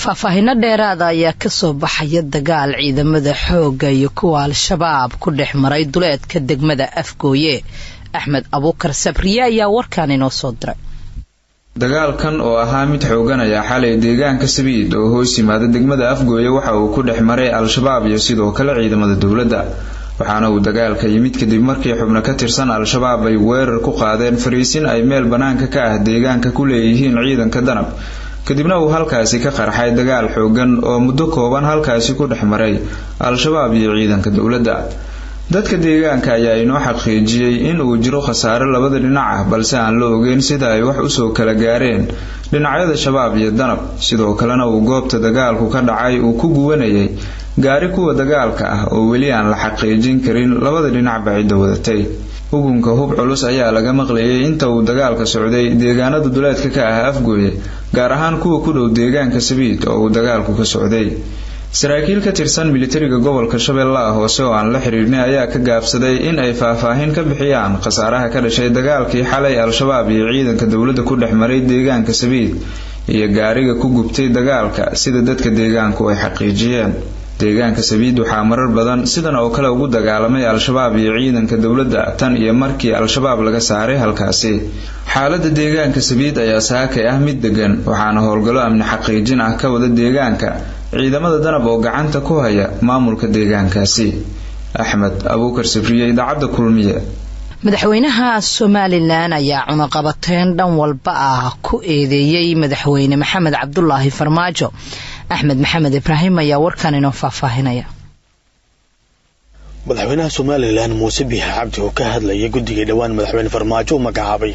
faahfaahin dheeraad ah ayaa ka soo baxaya dagaal ciidamada xoogga iyo kuwa al-shabaab ku dhex maray duleedka degmada Afgooye. Axmed Abuukar Sabriye ayaa warkaan inoo soo diray. dagaalkan oo ahaa mid xoogan ayaa xalay deegaanka Sabiid oo hoos yimaada degmada Afgooye waxa uu ku dhex maray al-shabaab iyo sidoo kale ciidamada dawladda. waxaana uu dagaalka yimid kadib markii xubno ka tirsan al-shabaab ay weerar ku qaadeen fariisin ay meel banaanka ka ah deegaanka ku leeyihiin ciidanka danab. kadibna uu halkaasi ka qarxay dagaal xoogan oo muddo kooban halkaasi ku dhex maray al-shabaab iyo ciidanka dawladda. dadka deegaanka ayaa inoo xaqiijiyay in uu jiro khasaare labada dhinac ah balse aan la ogeyn sida ay wax u soo kala gaareen dhinacyada shabaab iyo danab. sidoo kalena uu goobta dagaalku ka dhacay uu ku guwanayay gaari kuwa dagaalka ah oo weli aan la xaqiijin karin labada dhinac bacida wadatay. hugunka hub culus ayaa laga maqlayay inta uu dagaalka socday deegaanada duleedka ka ah Afgooye gaar ahaan kuwa ku dhow deegaanka Sabiid oo uu dagaalku ka socday. saraakiil ka tirsan militariga gobolka Shabeellaha Hoose oo aan la xiriirnay ayaa ka gaabsaday in ay faahfaahin ka bixiyaan khasaaraha ka dhashay dagaalkii xalay al-shabaab iyo ciidanka dawladda ku dhex maray deegaanka Sabiid iyo gaariga ku gubtay dagaalka sida dadka deegaanku ay xaqiijiyeen. deegaanka Sabiid waxaa marar badan sidan oo kale ugu dagaalamay al-shabaab iyo ciidanka dawladda tan iyo markii al-shabaab laga saaray halkaasi. xaaladda deegaanka Sabiid ayaa saakay ah mid degan waxaana howlgallo amni xaqiijin ah ka wada deegaanka ciidamada danab oo gacanta ku haya maamulka deegaankaasi. Axmed Abuukar Sabriye, idaacadda Kulmiye. madaxweynaha Somaliland ayaa cunaqabateyn dhan walba ah ku eedeeyay madaxweyne Maxamed Cabdullaahi Farmaajo. Axmed Maxamed Ibraahim ayaa warkaan inoo faahfaahinaya. madaxweynaha Somaliland Muuse Biixi Cabdi oo ka hadlayay guddiga dhawaan madaxweyne Farmaajo magacaabay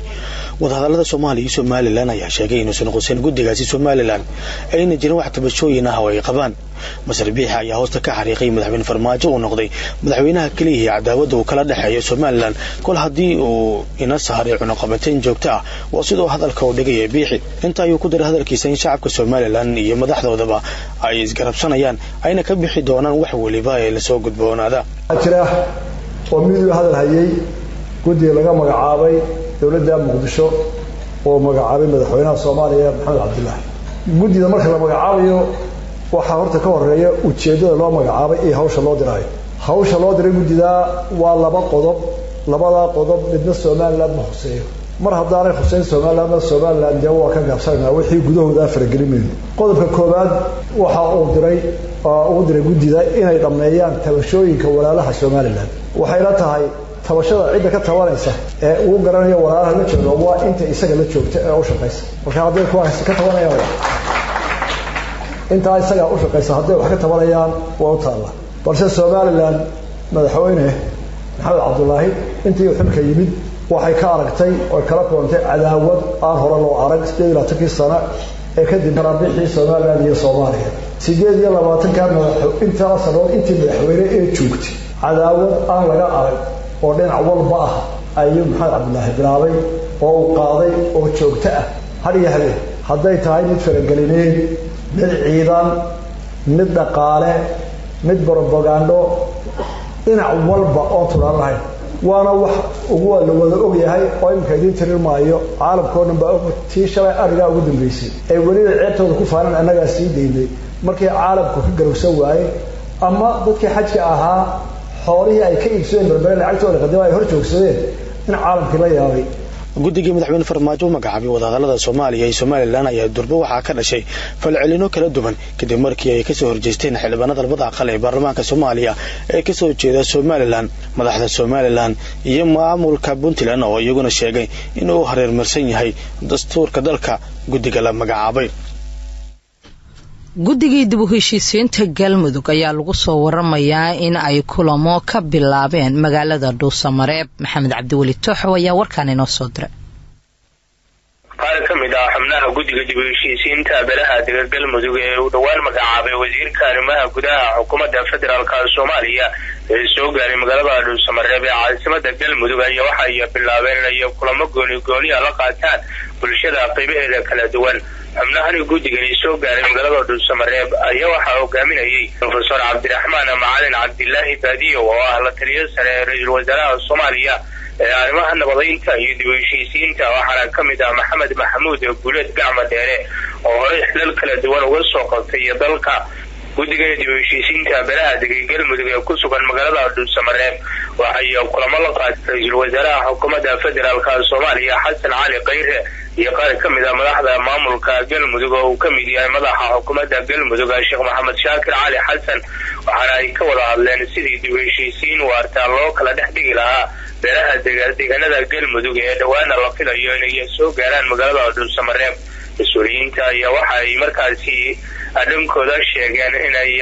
wadahadallada Soomaaliya iyo Somaliland ayaa sheegay inuu soo noqon guddigaasi Somaliland ayna jirin wax tabashooyin ah oo ay qabaan. Masar Biixi ayaa hoosta ka xariiqay madaxweyne Farmaajo uu noqday madaxweynaha kaliya cadaawada uu kala dhaxeeyo Somaliland kol hadii uu ina saaray cunaqabateyn joogto ah oo sidoo hadalka uu dhigay Biixi inta uu ku daray hadalkiisa in shacabka Somaliland iyo madaxdoodaba ay isgarabsanayaan ayna ka bixi doonaan wax waliba ay la soo gudboonaada. jira oo mid uu hadal hayay guddiga laga magacaabay dawladda Muqdisho oo magacaabay madaxweynaha Soomaaliya Maxamed Cabdullaahi. guddiga marka la magacaabayo waxa horta ka horeeya ujeedada loo magacaabay ee hawsha loo diray. hawsha loo diray guddiga waa laba qodob. labada qodob midna Somaliland ma xuseeyo. mar haddaanay xuseyn Somaliland waa ka gaabsanaa wixii gudahooda faragelinay. qodobka koobaad waxa uu diray guddiga inay dhameeyaan tabashooyinka walaalaha Somaliland. waxay la tahay tabashada cidda ka tabanaysa ee uu garanayo walaalaha la jooga waa inta isaga la joogta ee u shaqeysa. marka haddii kuwaas ka tabanayaan inta isaga u shaqeysa haddii wax ka tabanayaan waa u taala. balse Somaliland madaxweyne Maxamed Cabdullaahi intii uu xilka yimid waxay ka aragtay oo kala kulantay cadaawad aan hore loo arag 28 sano ee kadib bixii Somaliland iyo Soomaaliya. 28 ka inta sano intii madaxweyne ee joogtay cadaawad aan laga arag oo dhinac walba ah ayuu Maxamed Cabdullaahi bilaabay oo uu qaaday oo joogto ah hadiya hadday tahay mid faragelineed mid ciidan mid dhaqaale mid propaganda dhinac walba oo tulaan lahayn waana wax ugu wada og yahay oo imka idin tirirmaayo caalamkoodna baa tii shalay ariga ugu dambeysay ay wali ceebtooda ku faaran anaga sii deynay markii caalamku ka garowsan waayay ama dadkii xajka ahaa xoolihii ay ka iibsadeen berbere lacagtooda qadimo ay hor joogsadeen in caalamkii la yaabay. guddiga madaxweyne Farmaajo magacaabay wadahadallada Soomaaliya iyo Somaliland ayaa durba waxa ka dhashay falcelino kala duwan kadib markii ay ka soo horjeesteen xildhibaanada labada aqal ee baarlamaanka Soomaaliya ee ka soo jeeda Somaliland. madaxda Somaliland iyo maamulka Puntland oo iyaguna sheegay inuu hareermarsan yahay dastuurka dalka guddiga la magacaabay. guddigii dib u heshiisiinta Galmudug ayaa lagu soo waramayaa in ay kulamo ka bilaabeen magaalada Dhuusamareeb. Maxamed Cabdiwali Tooxo ayaa warkaan inoo soo diray. qaar ka mid ah xubnaha guddiga dib u heshiisiinta beelaha deegaanka Galmudug ee uu dhawaan magacaabay wasiirka arrimaha gudaha xukuumadda federaalka Soomaaliya ee soo gaaray magaalada Dhuusamareeb ee caasimadda Galmudug ayaa waxa ay bilaabeen inay kulamo gooni la qaataan bulshada qaybaheeda kala duwan. xubnahani guddigani soo gaaray magaalada Dhuusamareeb ayaa waxa uu hogaaminayay Professor Cabdiraxmaan Macalin Cabdillaahi Baadiyo oo ah la taliye sare ee ra'iisul wasaaraha Soomaaliya arrimaha nabadaynta iyo dib u heshiisiinta waxaana ka mid ah maxamed maxamuud guuleed gacma dheere oo horey xilal kala duwan uga soo qabtay dalka. guddiga dib u heshiisiinta beelaha degay galmudug ee ku sugan magaalada dhuusamareeb waxay kulamo la qaatay ra'iisul wasaaraha xukuumadda federaalka Soomaaliya Xasan Cali Khayre iyo qaar ka mid ah madaxda maamulka galmudug oo uu ka mid yahay madaxa xukuumadda galmudug Sheekh Maxamed Shaakir Cali Xasan waxaana ay ka wada hadleen sidii dib u heshiisiin waarta loo kala dhex dhigi lahaa beelaha deegaanada galmudug ee dhawaana la filayo inay soo gaaraan magaalada dhuusamareeb. mas-uuliyiinta ayaa waxa ay markaasi dhankooda sheegeen inay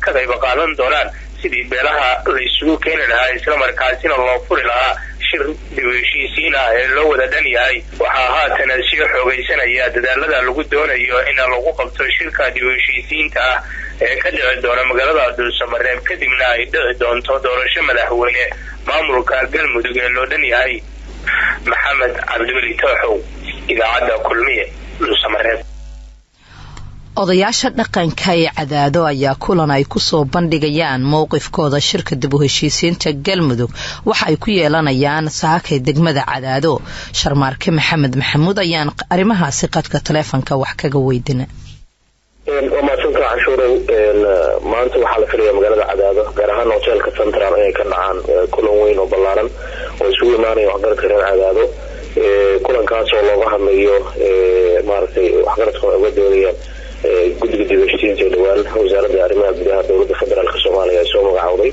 ka qayb qaadan doonaan sidii beelaha la isugu keeni lahaa isla markaasina loo furi lahaa shir dib u heshiisiin ah ee loo wada dhan yahay. waxaa haatan sii xoogaysanaya dadaalada lagu doonayo in lagu qabto shirka dib u heshiisiinta ah ee ka dhici doona magaalada dhuusamareeb kadibna ay dhici doonto doorasho madaxweyne maamulka galmudug ee loo dhan yahay. maxamed cabdiweli tooxow, idaacadda kulmiye, dhuusamareeb. odayaasha dhaqanka ee Cadaado ayaa kulan ay ku soo bandhigayaan mowqifkooda shirka dib u heshiisiinta galmudug waxa ay ku yeelanayaan saakay degmada Cadaado. Sharmaarke Maxamed Maxamuud ayaan arrimahaasi qadka taleefanka wax kaga weydiina. وماسنka cashuuray maanta waxaa la filayaa magaalada Cadaado gaar ahaan hotelka Central ay ka dhacaan kulan weyn oo ballaaran oo isugu imaanaya waxgaradka reer Cadaado. kulankaas oo looga hadlayo maartay waxgaradka uga doonayaan guddiga dib u heshiisiinta dhawaan wasaaradda arrimaha gudaha dowladda federaalka Soomaaliya soo magacawday.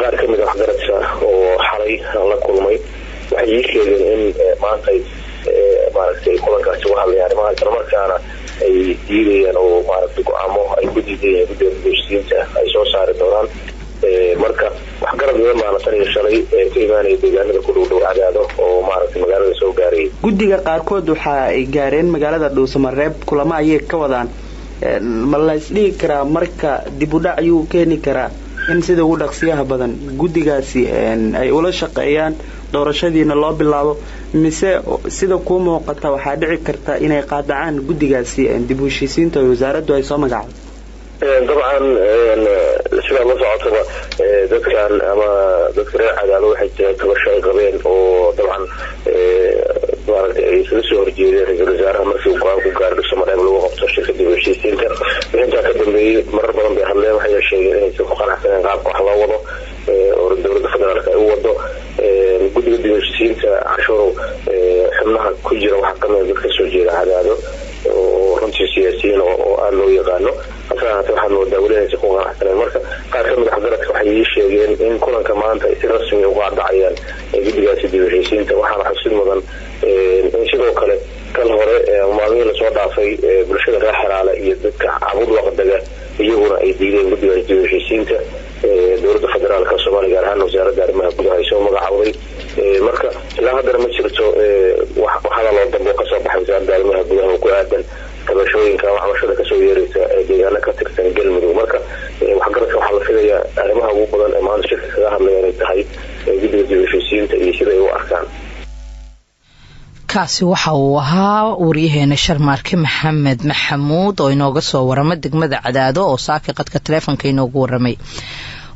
qaar ka mid ah waxgaradka oo xalay la kulmay waxay sheegeen in maanta maartay kulankaas uga hadlayaan arrimaha isla markaana ay diidayaan oo maartay go'aamo ay ku diidayaan guddiga dib u heshiisiinta ay soo saari doonaan. marka waxgarad badan baa la tariyo shalay ka imaanaya deegaanada ku dhow Cadaado oo maartay magaalada soo gaaray. guddiga qaarkood waxa ay gaareen magaalada Dhuusamareeb kulamo ayay ka wadaan. ma la isdhihi karaa marka dib u dhac ayuu keeni karaa in sida ugu dhaqsiyaha badan guddigaasi ay ula shaqeeyaan doorashadiina loo bilaabo mise sida ku muuqata waxaa dhici karta inay qaadacaan guddigaasi dib u heshiisiinta wasaaraddu ay soo magacawday. طبعا sida la socotaba dadkan ama dadka reer Cadaado waxay tabashay qabeen oo dabcan maaragtay ay soo horjeedeen ra'iisul wasaaraha markii uu go'aan ku gaaray Soomaaliya lagu qabto shirka dib u heshiisiinta. inta ka dambeeyay marar badan bay hadleen waxay sheegeen inay soo qanacsaneen qaabka wax loo wado oo dowladda federaalka ay u wado. guddiga dib u heshiisiinta cashuur xubnaha ku jira waxa ka mid ah dadka soo jeeda Cadaado oo runtii siyaasiyiin oo aan loo yaqaano waxaan loo dawladaysa ku qanacsaneen. marka qaar ka mid ah waxgaradka waxay sheegeen in kulanka maanta ay si rasmi ah uga dhacayaan guddigaasi dib u heshiisiinta. waxaana xusid mudan in sidoo kale kan hore maalmihii lasoo dhaafay bulshada reer Xaraale iyo dadka cabud waqtiga iyaguna ay diideen guddigaasi dib u heshiisiinta dowladda federaalka Soomaaliya gaar ahaan wasaaradda arrimaha gudaha ay soo magacawday. marka ilaa hadda ma jirto waxa loo dambo ka soo baxay wasaaradda arrimaha gudaha oo ku aadan tabashooyinka waxbarashada ka soo yeeraysa deegaanada ka tirsan galmudug. marka waxgaradka waxaa la filayaa arrimaha ugu badan ee maanta shirka kaga hadlayaan ay tahay guddiga dib u heshiisiinta iyo sida ay u arkaan. kaasi waxa uu ahaa wariyaheena Sharmaarke Maxamed Maxamuud oo inooga soo warramay degmada Cadaado oo saaki qadka taleefanka inoogu warramay.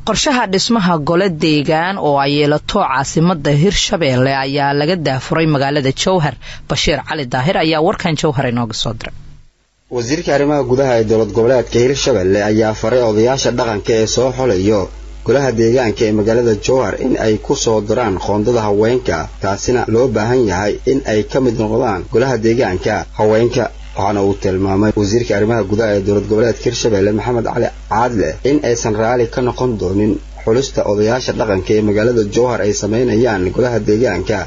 qorshaha dhismaha gole deegaan oo ay yeelato caasimadda Hirshabeelle ayaa laga daafuray magaalada Jowhar. Bashiir Cali Daahir ayaa warkan Jowhar inooga soo diray. wasiirka arrimaha gudaha ee dowlad goboleedka Hirshabeelle ayaa faray odayaasha dhaqanka ee soo xulayo golaha deegaanka ee magaalada Jowhar in ay ku soo daraan qoondada haweenka taasina loo baahan yahay in ay ka mid noqdaan golaha deegaanka haweenka. waxaana uu tilmaamay wasiirka arrimaha gudaha ee dowlad goboleedka Hirshabeelle Maxamed Cali Caadle in aysan raali ka noqon doonin xulista odayaasha dhaqanka ee magaalada Jowhar ay sameynayaan golaha deegaanka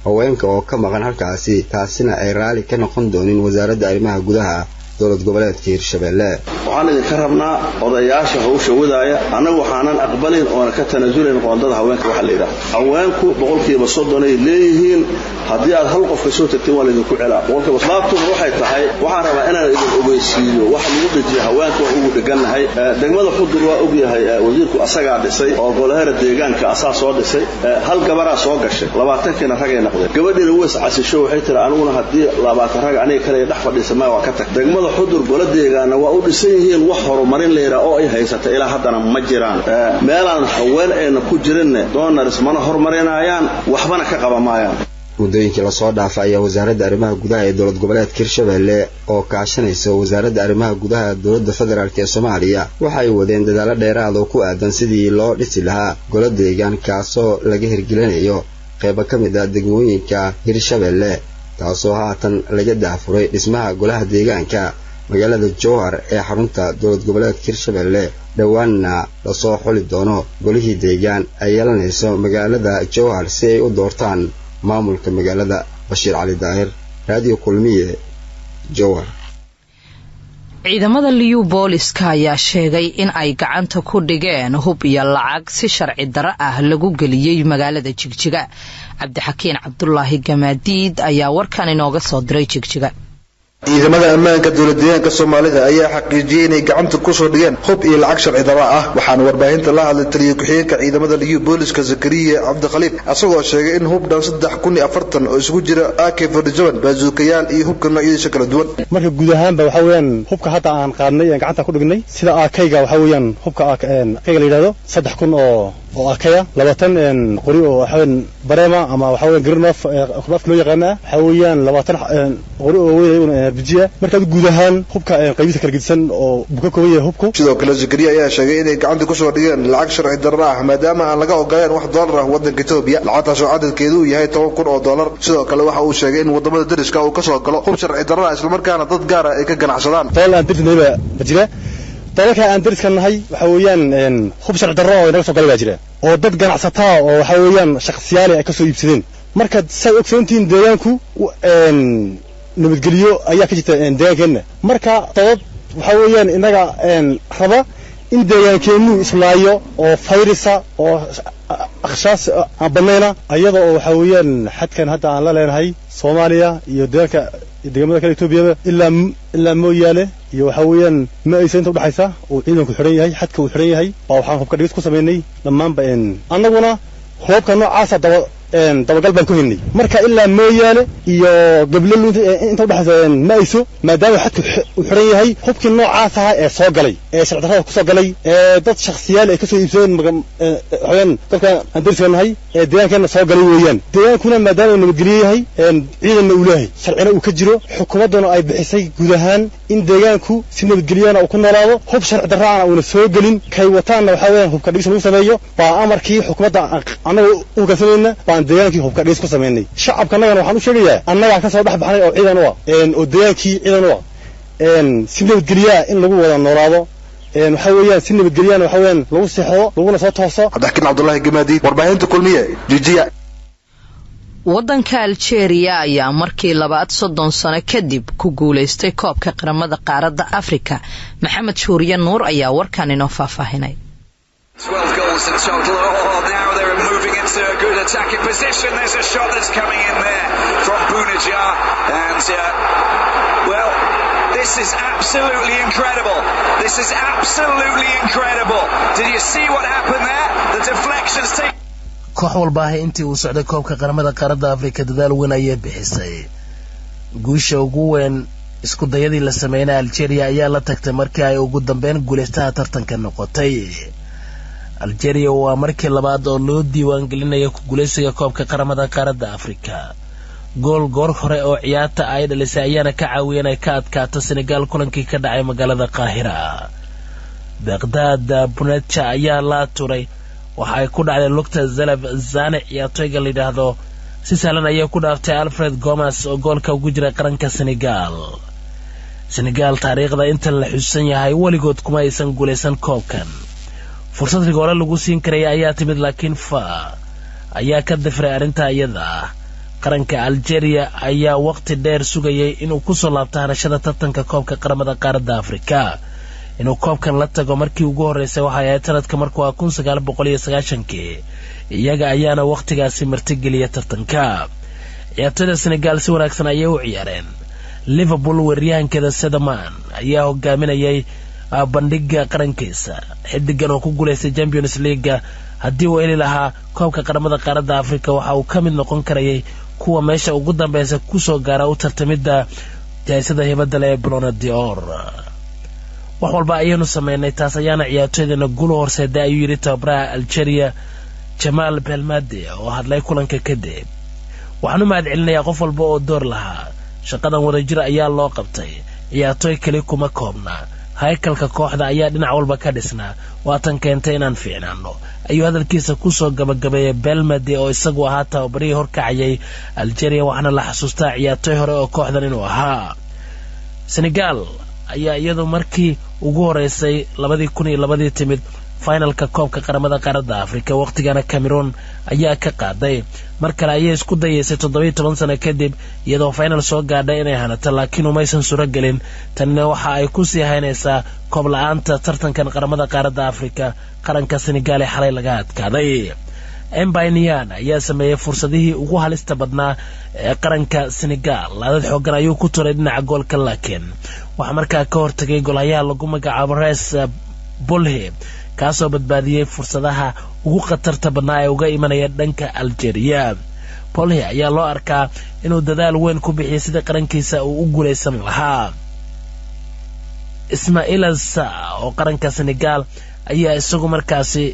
haweenka oo ka maqan halkaasi taasina ay raali ka noqon doonin wasaaradda arrimaha gudaha dowlad goboleedka Hirshabeelle. waxaan idinka rabnaa odayaasha hawsha wadaaya anagu waxaanan aqbalin oo ka tanaasuleyn qoondada haweenka waxa la yiraahdo. haweenku 30% ay leeyihiin haddii aad hal qof ka soo tagtay waa idinku celaa 30% sababtu waxay tahay waxaan rabaa inaan idin ogeysiiyo wax lagu dhajiyo haweenka oo ugu dhaganahay degmada Xudur waa og yahay wasiirku asaga dhisay oo golaha deegaanka asaas soo dhisay hal gabar soo gashay 20 kina rag ay noqdeen gabadhina way casisho waxay tiri aniguna haddii 20 rag aniga kale dhex fadhiisama waa ka tag degmada degmada xudur golo deegaana waa u dhisan yihiin wax horumarin leeyahay oo ay haysata ilaa haddana ma jiraan meelaan haween ayna ku jirin donors mana horumarinayaan waxbana ka qabamayaan muddooyinkii la soo dhaafay ayaa wasaaradda arrimaha gudaha ee dowlad goboleedka Hirshabelle oo kaashanaysa wasaaradda arrimaha gudaha dowladda federaalk ee Soomaaliya waxay wadeen dadaalo dheeraad oo ku aadan sidii loo dhisi lahaa golo deegaan kaasoo laga hirgelinayo qayb ka mid ah degmooyinka Hirshabelle taasoo haatan laga daafuray dhismaha golaha deegaanka magaalada Jowhar ee xarunta dowlad goboleedka Hirshabelle dhawaanna la soo xuli doono golihii deegaan ay yeelanayso magaalada Jowhar si ay u doortaan maamulka magaalada Bashiir Cali Daahir Radio Kulmiye Jowhar. ciidamada liyu booliska ayaa sheegay in ay gacanta ku dhigeen hub iyo lacag si sharci darro ah lagu geliyay magaalada Jigjiga. Cabdixakiin Cabdullaahi Gamaadiid ayaa warkan inooga soo diray Jigjiga. ciidamada ammaanka dowladdeegaanka Soomaalida ayaa xaqiijiyay inay gacanta ku soo dhigeen hub iyo lacag sharci darro ah waxaana warbaahinta la hadlay taliye ku-xigeenka ciidamada liyu booliska Zakariya Cabdikhaliif asagoo sheegay in hub dhan 3,040 oo isugu jira AK-47 baazuukayaal iyo hubka noocyadiisa kala duwan marka guud ahaanba waxa weeyaan hubka hadda aan qaadnay ee gacanta ku dhignay sida AK-ga waxa weeyaan hubka AK-ga la yiraahdo 3,000 oo AK-ya 20 qori oo waxaan bareema ama waxa weeyaan Grinof qofka loo yaqaan waxa weeyaan 20 qori oo weeyaan bijiya marka guud ahaan hubka qaybta kala gidsan oo buka kooban hubku sidoo kale Zakariya ayaa sheegay inay gacanta ku soo dhigeen lacag sharci darro ah maadaama aan laga ogolaan wax dollar ah wadanka Itoobiya lacagtaas oo cadadkeedu yahay 10,000 oo dollar sidoo kale waxa uu sheegay in wadamada dariska uu ka soo galo hub sharci darro ah isla markaana dad gaar ah ay ka ganacsadaan toolaan dirnayba bajira dalka aan dariska nahay waxa weeyaan hub sharci darro oo inaga soo galay baa jira oo dad ganacsataa oo waxa weeyaan shakhsiyaal ay ka soo iibsadeen marka say ogsoontiin deegaanku nabadgeliyo ayaa ka jirta deegaankeena marka dad waxa weeyaan inaga raba in deegaankeenu islaayo oo fayrisa oo akhshaas abanayna ayada oo waxa weeyaan xadkan hadda aan la leenahay Soomaaliya iyo deegaamada kale Itoobiya ilaa mooyaale iyo waxa weeyaan ma aysan inta u dhaxaysa oo ciidanku xiran yahay xadka uu xiran yahay oo waxaan hubka dhigis ku sameynay dhammaanba annaguna hubka noocaas dabagal baan ku helnay marka ilaa mooyaale iyo gablel inta u dhaxaysa ma ayso maadaama xadku uu xiran yahay hubkii noocaas ah ee soo galay ee sharci darrada ku soo galay ee dad shakhsiyaal ay ka soo iibsadeen waxaan dadka aan dariskanahay ee deegaankeena soo galay weeyaan deegaankuna maadaama uu nabadgeliyo yahay ciidanna uu leeyahay sharcina uu ka jiro xukuumadduna ay bixisay guud ahaan in deegaanku si nabadgeliyana uu ku noolaado hub sharci darro ah uuna soo gelin kay wataanna waxa weeyaan hubka dhigis lagu sameeyo baa amarkii xukuumadda anagu u hoggaansanayna deegaankii hubka dhigis ku sameynay shacabkanagana waxaan u sheegayaa annaga ka soo dhax baxnay oo ciidan u ah oo deegaankii ciidan u ah si nabadgeliya in lagu wada noolaado waxa weeyaan si nabadgeliyana waxa weeyaan lagu seexdo laguna soo tooso Cabdixakiin Cabdullaahi Gamaadiid warbaahinta Kulmiye Jigjiga waddanka Algeria ayaa markii labaad 30 sano kadib ku guuleystay koobka qaramada qaaradda Afrika Maxamed Shuuriye Nuur ayaa warkan inoo faahfaahinay 12 goals in total. Now they're moving into a good attacking position. There's a shot that's coming in there from Bounedjah. And, well, this is absolutely incredible. This is absolutely incredible. Did you see what happened there? The deflections take... koox walba intii uu socday koobka qaramada qaaradda Afrika dadaal weyn ayay bixisay guusha ugu weyn isku dayadii la sameeyay Algeria ayaa la tagtay markii ay ugu dambeyn guuleystaha tartanka noqotay Algeria waa markii labaad oo loo diiwaan gelinayo ku guuleysiga koobka qaramada qaaradda Afrika gool hore oo ciyaarta ay dhalisay ayaana ka caawiyay inay ka adkaato Senegal kulankii ka dhacay magaalada Qaahira Baghdad Bounedjah ayaa la turay waxa ay ku dhacday lugta Zalab Zane ciyaartoyga la yiraahdo si sahlan ayay ku dhaaftay Alfred Gomes oo goolka ugu jira qaranka Senegal taariikhda inta la xusan yahay waligood kuma aysan guuleysan koobkan fursad rigoole lagu siin karay ayaa timid laakiin ayaa ka dafray arinta iyada qaranka Algeria ayaa waqti dheer sugayay inuu ku soo laabto hanashada tartanka koobka qaramada qaaradda Afrika inuu koobkan la tago markii ugu horeysay waxa ay taradka markuu 1990 iyaga ayaana waqtigaasi martigeliyay tartanka ciyaartoyda Senegal si wanaagsan ayay u ciyaareen Liverpool weeryahankeeda Sedaman ayaa hogaaminayay bandhiga qarankiisa xidigan oo ku guuleystay Champions League haddii uu heli lahaa koobka qaramada qaaradda Afrika waxa uu ka mid noqon karayay kuwa meesha ugu dambeysay ku soo gaara u tartamida jaysada hibada leh ee Ballon d'Or. wax walba ayaynu sameynay taas ayaana ciyaartoydana guul horseeda ayuu yiri tababaraha Algeria Jamal Belmadi oo hadlay kulanka kadib. waxaanu mahadcelinayaa qof walba oo door lahaa shaqadan wadajir ayaa loo qabtay ciyaartoy kale kuma koobna haykalka kooxda ayaa dhinac walba ka dhisnaa waatan keentay inaan fiicnaano ayuu hadalkiisa ku soo gabagabeeyay Belmadi oo isagu ahaa tababarihii horkacayay Algeria waxaana la xasuustaa ciyaartoy hore oo kooxdan inuu ahaa. Senegal ayaa iyadu markii ugu horeysay 2002 timid finalka koobka qaramada qaaradda Afrika waqtigana Cameroon ayaa ka qaaday mar kale ayay isku dayeysay 17 sano kadib iyadoo final soo gaadhay inay hanato laakiin umaysan suuro gelin tanina waxa ay ku sii haynaysaa koob la'aanta tartankan qaramada qaaradda Afrika qaranka Senegal ee xalay laga adkaaday. Mbainian ayaa sameeyay fursadihii ugu halista badnaa ee qaranka Senegal laadad xoogan ayuu ku turay dhinaca goolka laakiin waxa markaa ka hortagay goolayaha lagu magacaabo Res Bolhe kaasoo badbaadiyay fursadaha ugu khatarta badnaa ee uga imanaya dhanka Algeria. Bolhe ayaa loo arkaa inuu dadaal weyn ku bixiyay sida qarankiisa uu u guuleysan lahaa. Ismaila Sarr oo qaranka Senegal ayaa isagu markaasi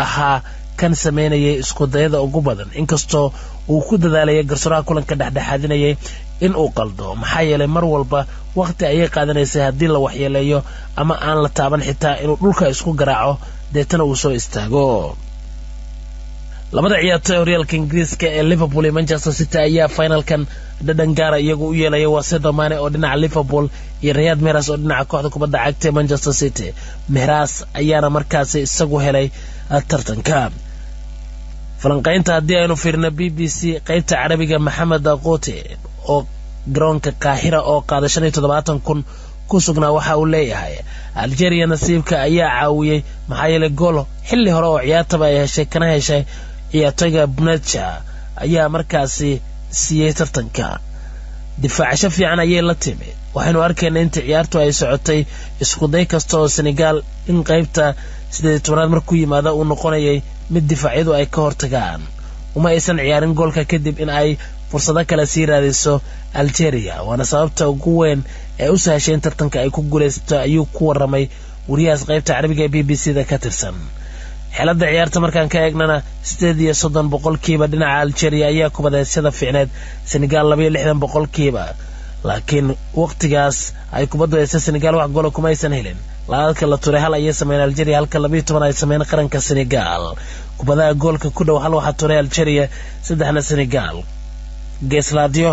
ahaa kan sameynayay isku dayada ugu badan inkastoo uu ku dadaalayay garsooraha kulanka dhexdhexaadinayay in uu qaldo maxaa yeelay mar walba waqti ayay qaadanaysay haddii la waxyeeleeyo ama aan la taaban xitaa inuu dhulka isku garaaco deetana uu soo istaago. labada ciyaartoy horyaalka Ingiriiska ee Liverpool iyo Manchester City ayaa finalkan dhadhan gaara iyagu u yeelaya waa Sadio Mane oo dhinaca Liverpool iyo Riyad Mahrez oo dhinaca kooxda kubadda cagta ee Manchester City. Mahrez ayaana markaasi isagu helay tartanka. falanqaynta haddii aynu fiirno BBC qaybta carabiga Maxamed Aqooti oo garoonka Qaahira oo qaaday 75,000 ku sugnaa waxa uu leeyahay Algeria nasiibka ayaa caawiyay maxaa yeelay gool xilli hore oo ciyaartaba ay heshay kana heshay ciyaartoyga Bonacha ayaa markaasi siiyay tartanka. difaacasho fiican ayay la timid waxaynu arkaynaa inta ciyaartu ay socotay isku day kasta oo Senegal in qaybta 18aad markuu yimaado uu noqonayay mid difaacyadu ay ka hortagaan uma aysan ciyaarin goolka kadib in ay fursado kale sii raadiso Algeria waana sababta ugu weyn ee u sahashay tartanka ay ku guuleysato ayuu ku waramay wariyaha qaybta carabiga ee BBC-da ka tirsan. xeelada ciyaarta markaan ka eegnana 38% dhinaca Algeria ayaa kubadeysada fiicneed Senegal 62% laakiin waqtigaas ay kubaddu haysa Senegal wax gool kuma aysan helin laadka la turay hal ayay sameeyeen Algeria halka 12 ay sameeyeen qaranka Senegal. kubadaha goolka ku dhow hal waxa turay Algeria saddexna Senegal. Geesladio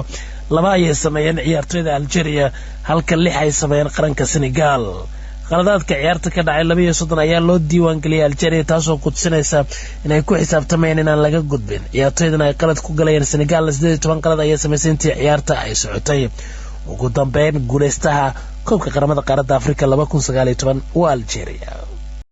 laba ayay sameeyeen ciyaartoyda Algeria halka 6 ay sameeyeen qaranka Senegal. qaladaadka ciyaarta ka dhacay 32 ayaa loo diiwaan galiyay Algeria taasoo ku tusinaysa inay ku xisaabtamayeen inaan laga gudbin ciyaartoydana ay qalad ku galayeen Senegal 18 qalad ayay sameysay intii ciyaarta ay socotay. ugu dambeyn guuleystaha koobka qaramada qaaradda Afrika 2019 waa Algeria.